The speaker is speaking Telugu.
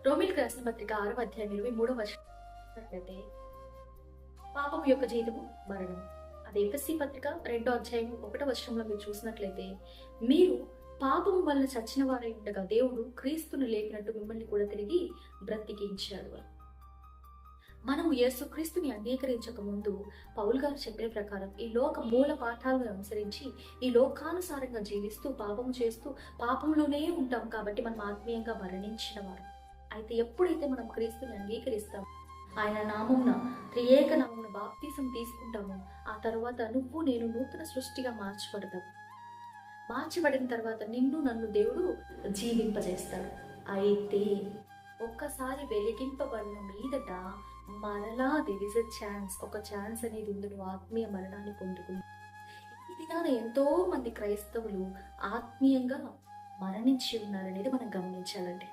రోమిలకు రాసిన పత్రిక 6వ అధ్యాయం 23వ వచనం చూసినట్లయితే పాపం యొక్క జీతము మరణం. అదే ఎఫెసీ పత్రిక 2వ అధ్యాయం 1వ వచనంలో మీరు చూసినట్లయితే మీరు పాపము వలన చచ్చిన వారై ఉండగా దేవుడు క్రీస్తును లేపినట్టు మిమ్మల్ని కూడా తిరిగి బ్రతికించాడు. మనము యేసుక్రీస్తుని అంగీకరించక ముందు పౌలు గారు చెప్పిన ప్రకారం ఈ లోక మూల పాఠాలను అనుసరించి ఈ లోకానుసారంగా జీవిస్తూ పాపము చేస్తూ పాపంలోనే ఉంటాం. కాబట్టి మనం ఆత్మీయంగా మరణించిన వారు. అయితే ఎప్పుడైతే మనం క్రీస్తుని అంగీకరిస్తాం, ఆయన నామమున త్రియేక నామమున బాప్తిసం తీసుకుంటాము, ఆ తర్వాత నువ్వు నేను నూతన సృష్టిగా మార్చబడిన తర్వాత నిన్ను నన్ను దేవుడు జీవింపజేస్తాడు. అయితే ఒక్కసారి వెలిగింపబడిన మీదట మరలా దెర్ ఇస్ ఎ ఛాన్స్, ఒక ఛాన్స్ అనేది ఉంది, నువ్వు ఆత్మీయ మరణాన్ని పొందుకుంది. ఈ దినాన ఎంతో మంది క్రైస్తవులు ఆత్మీయంగా మరణించి ఉన్నారనేది మనం గమనించాలండి.